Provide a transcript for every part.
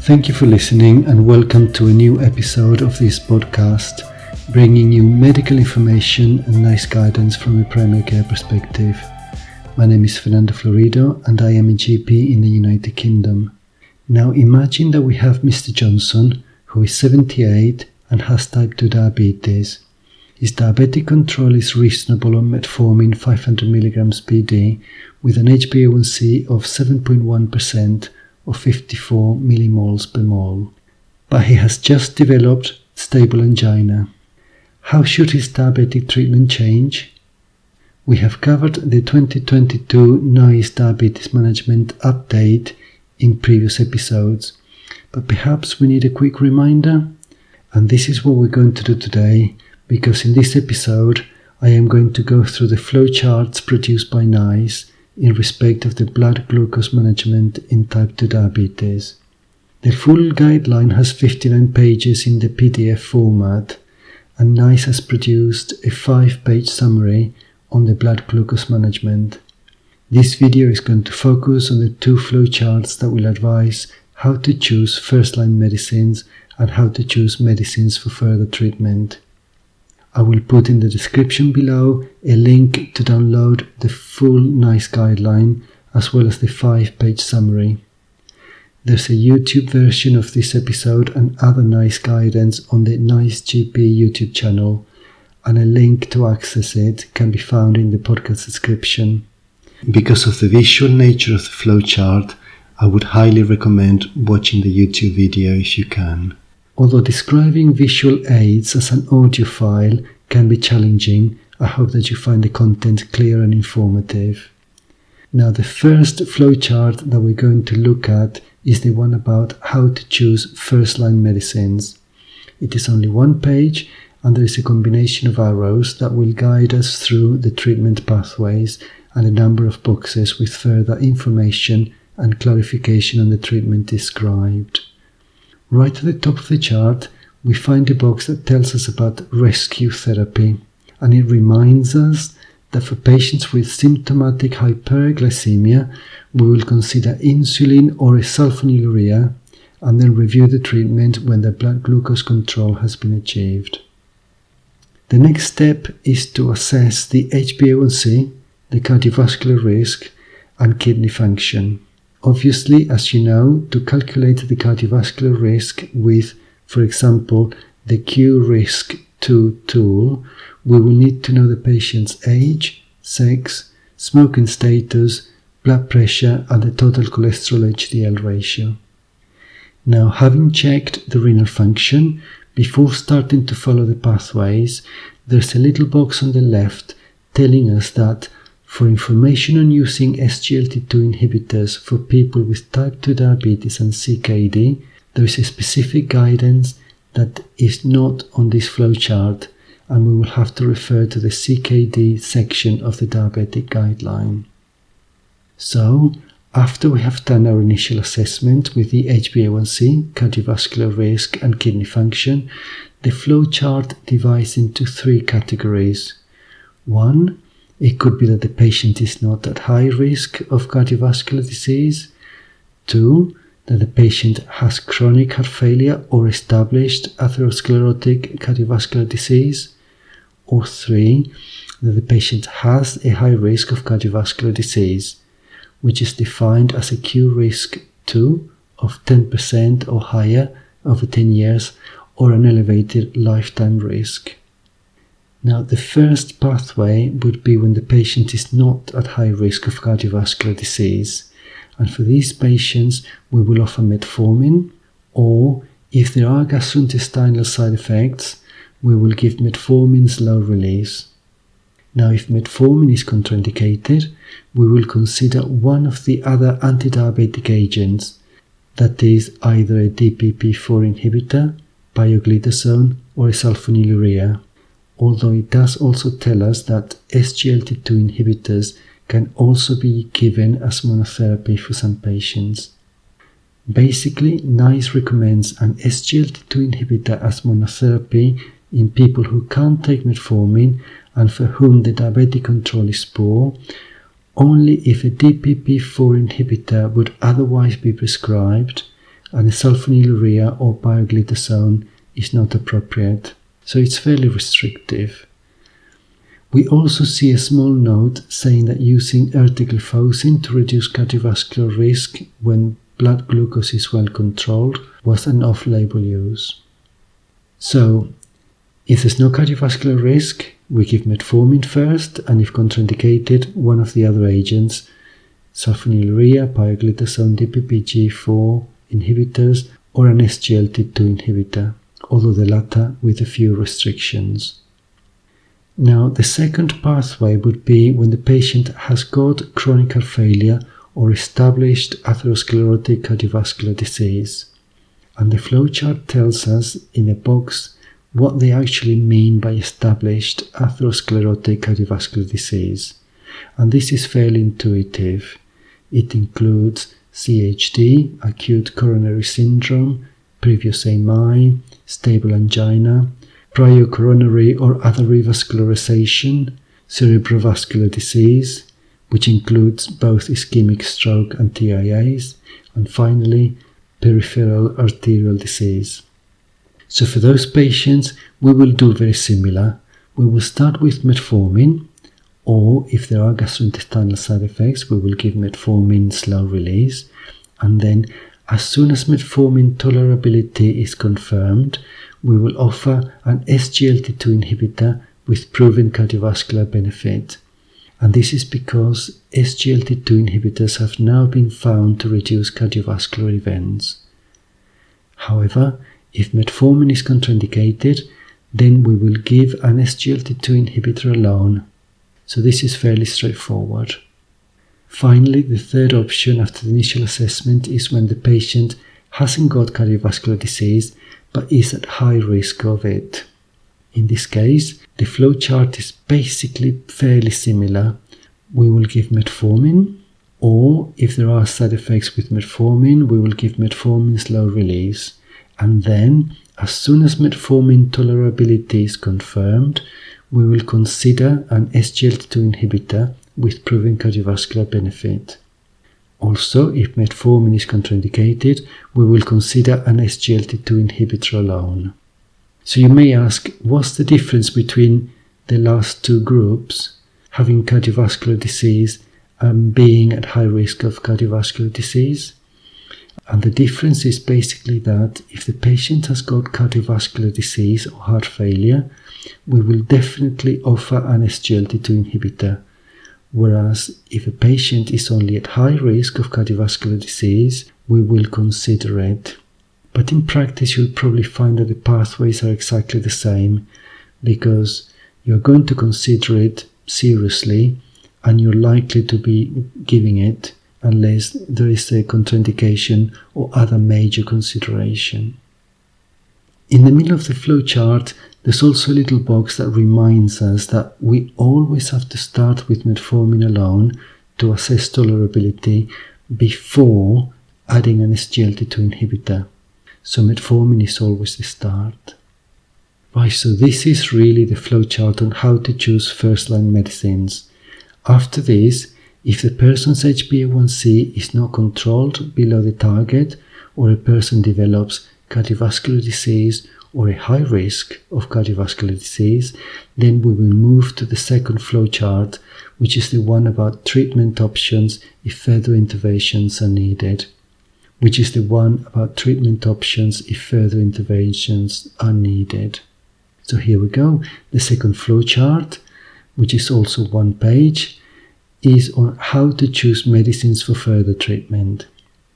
Thank you for listening and welcome to a new episode of this podcast, bringing you medical information and NICE guidance from a primary care perspective. My name is Fernando Florido and I am a GP in the United Kingdom. Now imagine that we have Mr. Johnson, who is 78 and has type 2 diabetes. His diabetic control is reasonable on metformin 500 mg PD with an HbA1c of 7.1% or 54 millimoles per mole. But he has just developed stable angina. How should his diabetic treatment change? We have covered the 2022 NICE Diabetes Management Update in previous episodes, but perhaps we need a quick reminder? And this is what we're going to do today, because in this episode I am going to go through the flowcharts produced by NICE in respect of the blood glucose management in type 2 diabetes. The full guideline has 59 pages in the PDF format, and NICE has produced a 5-page summary on the blood glucose management. This video is going to focus on the 2 flowcharts that will advise how to choose first-line medicines and how to choose medicines for further treatment. I will put in the description below a link to download the full NICE guideline as well as the 5-page summary. There's a YouTube version of this episode and other NICE guidance on the NICE GP YouTube channel, and a link to access it can be found in the podcast description. Because of the visual nature of the flowchart, I would highly recommend watching the YouTube video if you can. Although describing visual aids as an audio file can be challenging, I hope that you find the content clear and informative. Now, the first flowchart that we're going to look at is the one about how to choose first-line medicines. It is only 1 page, and there is a combination of arrows that will guide us through the treatment pathways and a number of boxes with further information and clarification on the treatment described. Right at the top of the chart, we find a box that tells us about rescue therapy, and it reminds us that for patients with symptomatic hyperglycemia, we will consider insulin or a sulfonylurea and then review the treatment when the blood glucose control has been achieved. The next step is to assess the HbA1c, the cardiovascular risk, and kidney function. Obviously, as you know, to calculate the cardiovascular risk with, for example, the Q-RISK-2 tool, we will need to know the patient's age, sex, smoking status, blood pressure, and the total cholesterol HDL ratio. Now, having checked the renal function, before starting to follow the pathways, there's a little box on the left telling us that for information on using SGLT2 inhibitors for people with type 2 diabetes and CKD, there is a specific guidance that is not on this flowchart, and we will have to refer to the CKD section of the diabetic guideline. So, after we have done our initial assessment with the HbA1c, cardiovascular risk, and kidney function, the flowchart divides into 3 categories. 1. It could be that the patient is not at high risk of cardiovascular disease. 2. That the patient has chronic heart failure or established atherosclerotic cardiovascular disease. Or 3. That the patient has a high risk of cardiovascular disease, which is defined as a Q-RISK-2 of 10% or higher over 10 years or an elevated lifetime risk. Now, the first pathway would be when the patient is not at high risk of cardiovascular disease, and for these patients we will offer metformin, or if there are gastrointestinal side effects, we will give metformin slow release. Now, if metformin is contraindicated, we will consider one of the other anti-diabetic agents, that is either a DPP-4 inhibitor, pioglitazone, or a sulfonylurea. Although it does also tell us that SGLT2 inhibitors can also be given as monotherapy for some patients. Basically, NICE recommends an SGLT2 inhibitor as monotherapy in people who can't take metformin and for whom the diabetic control is poor, only if a DPP-4 inhibitor would otherwise be prescribed, and a sulfonylurea or pioglitazone is not appropriate. So it's fairly restrictive. We also see a small note saying that using ertigliflozin to reduce cardiovascular risk when blood glucose is well controlled was an off-label use. So, if there's no cardiovascular risk, we give metformin first, and if contraindicated, one of the other agents, sulfonylurea, pioglitazone, DPPG4 inhibitors, or an SGLT2 inhibitor, although the latter with a few restrictions. Now, the second pathway would be when the patient has got chronic heart failure or established atherosclerotic cardiovascular disease. And the flowchart tells us in a box what they actually mean by established atherosclerotic cardiovascular disease. And this is fairly intuitive. It includes CHD, acute coronary syndrome, previous MI, stable angina, prior coronary or other revascularization, cerebrovascular disease, which includes both ischemic stroke and TIAs, and finally, peripheral arterial disease. So for those patients, we will do very similar. We will start with metformin, or if there are gastrointestinal side effects, we will give metformin slow release, and then as soon as metformin tolerability is confirmed, we will offer an SGLT2 inhibitor with proven cardiovascular benefit. And this is because SGLT2 inhibitors have now been found to reduce cardiovascular events. However, if metformin is contraindicated, then we will give an SGLT2 inhibitor alone. So this is fairly straightforward. Finally, the third option after the initial assessment is when the patient hasn't got cardiovascular disease but is at high risk of it. In this case, the flowchart is basically fairly similar. We will give metformin, or if there are side effects with metformin, we will give metformin slow release. And then, as soon as metformin tolerability is confirmed, we will consider an SGLT2 inhibitor with proven cardiovascular benefit. Also, if metformin is contraindicated, we will consider an SGLT2 inhibitor alone. So you may ask, what's the difference between the last two groups, having cardiovascular disease and being at high risk of cardiovascular disease? And the difference is basically that if the patient has got cardiovascular disease or heart failure, we will definitely offer an SGLT2 inhibitor. Whereas if a patient is only at high risk of cardiovascular disease, we will consider it. But in practice, you'll probably find that the pathways are exactly the same, because you're going to consider it seriously and you're likely to be giving it unless there is a contraindication or other major consideration. In the middle of the flowchart, there's also a little box that reminds us that we always have to start with metformin alone to assess tolerability before adding an SGLT2 inhibitor. So metformin is always the start. Right, so this is really the flowchart on how to choose first-line medicines. After this, if the person's HbA1c is not controlled below the target, or a person develops cardiovascular disease or a high risk of cardiovascular disease, then we will move to the second flowchart, which is the one about treatment options if further interventions are needed. So here we go. The second flowchart, which is also one page, is on how to choose medicines for further treatment.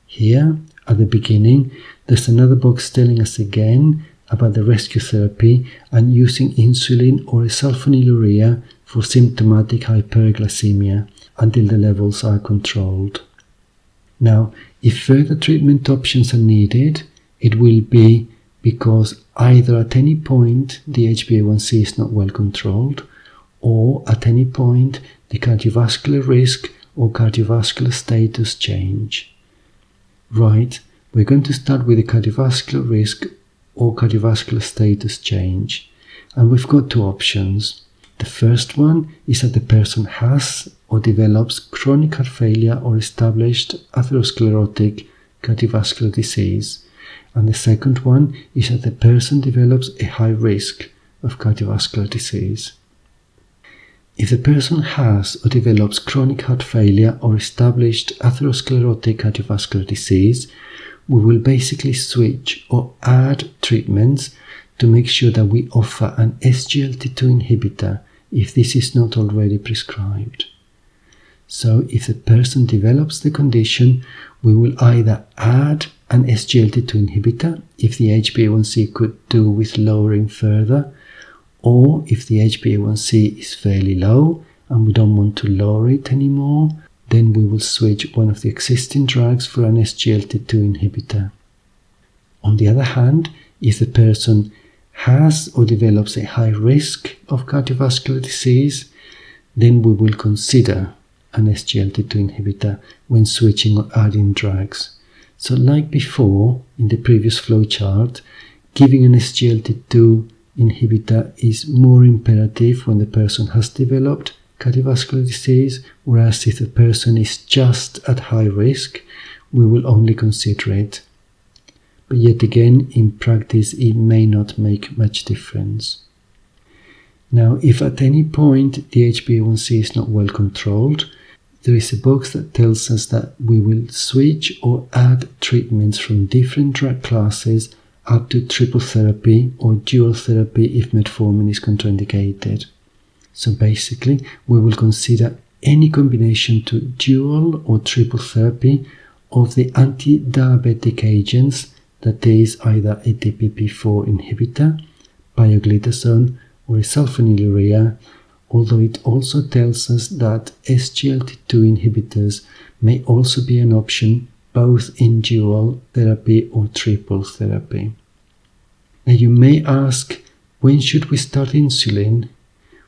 Here, at the beginning, there's another box telling us again about the rescue therapy and using insulin or a sulfonylurea for symptomatic hyperglycemia until the levels are controlled. Now, if further treatment options are needed, it will be because either at any point the HbA1c is not well controlled, or at any point the cardiovascular risk or cardiovascular status change. Right, we're going to start with the cardiovascular risk or cardiovascular status change. And we've got two options. The first one is that the person has or develops chronic heart failure or established atherosclerotic cardiovascular disease. And the second one is that the person develops a high risk of cardiovascular disease. If the person has or develops chronic heart failure or established atherosclerotic cardiovascular disease, we will basically switch or add treatments to make sure that we offer an SGLT2 inhibitor if this is not already prescribed. So if the person develops the condition, we will either add an SGLT2 inhibitor if the HbA1c could do with lowering further, or if the HbA1c is fairly low and we don't want to lower it anymore, then we will switch one of the existing drugs for an SGLT2 inhibitor. On the other hand, if the person has or develops a high risk of cardiovascular disease, then we will consider an SGLT2 inhibitor when switching or adding drugs. So like before in the previous flowchart, giving an SGLT2 inhibitor is more imperative when the person has developed cardiovascular disease, whereas if the person is just at high risk, we will only consider it. But yet again, in practice, it may not make much difference. Now, if at any point the HbA1c is not well controlled, there is a box that tells us that we will switch or add treatments from different drug classes up to triple therapy or dual therapy if metformin is contraindicated. So basically, we will consider any combination to dual or triple therapy of the anti-diabetic agents, that is either a DPP-4 inhibitor, pioglitazone, or a sulfonylurea, although it also tells us that SGLT2 inhibitors may also be an option both in dual therapy or triple therapy. Now you may ask, when should we start insulin?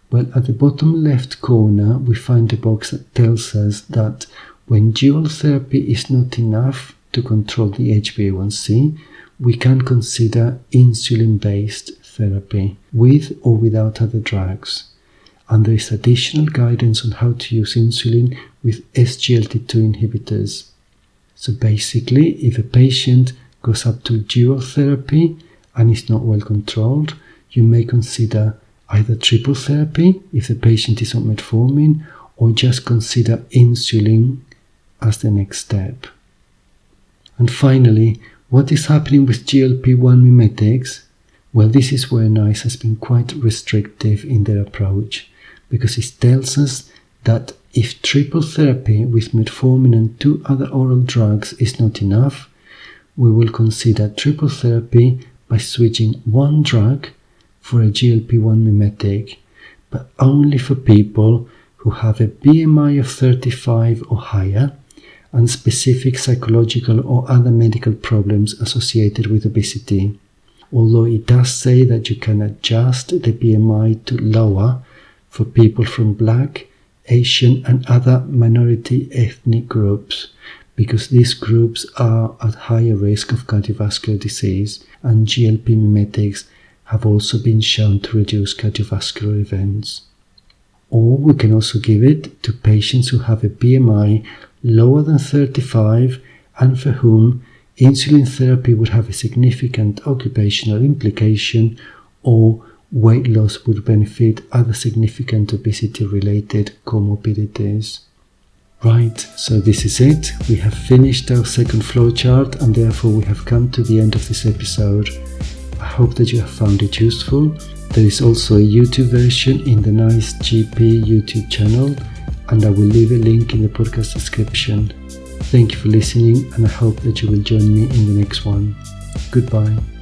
Well, at the bottom left corner we find a box that tells us that when dual therapy is not enough to control the HbA1c, we can consider insulin-based therapy with or without other drugs. And there is additional guidance on how to use insulin with SGLT2 inhibitors. So basically, if a patient goes up to dual therapy and is not well controlled, you may consider either triple therapy if the patient is on metformin, or just consider insulin as the next step. And finally, what is happening with GLP-1 mimetics? Well, this is where NICE has been quite restrictive in their approach, because it tells us that if triple therapy with metformin and 2 other oral drugs is not enough, we will consider triple therapy by switching one drug for a GLP-1 mimetic, but only for people who have a BMI of 35 or higher and specific psychological or other medical problems associated with obesity. Although it does say that you can adjust the BMI to lower for people from Black, Asian and other minority ethnic groups, because these groups are at higher risk of cardiovascular disease, and GLP mimetics have also been shown to reduce cardiovascular events. Or we can also give it to patients who have a BMI lower than 35 and for whom insulin therapy would have a significant occupational implication, or weight loss would benefit other significant obesity-related comorbidities. Right, so this is it. We have finished our second flowchart and therefore we have come to the end of this episode. I hope that you have found it useful. There is also a YouTube version in the NICE GP YouTube channel, and I will leave a link in the podcast description. Thank you for listening, and I hope that you will join me in the next one. Goodbye.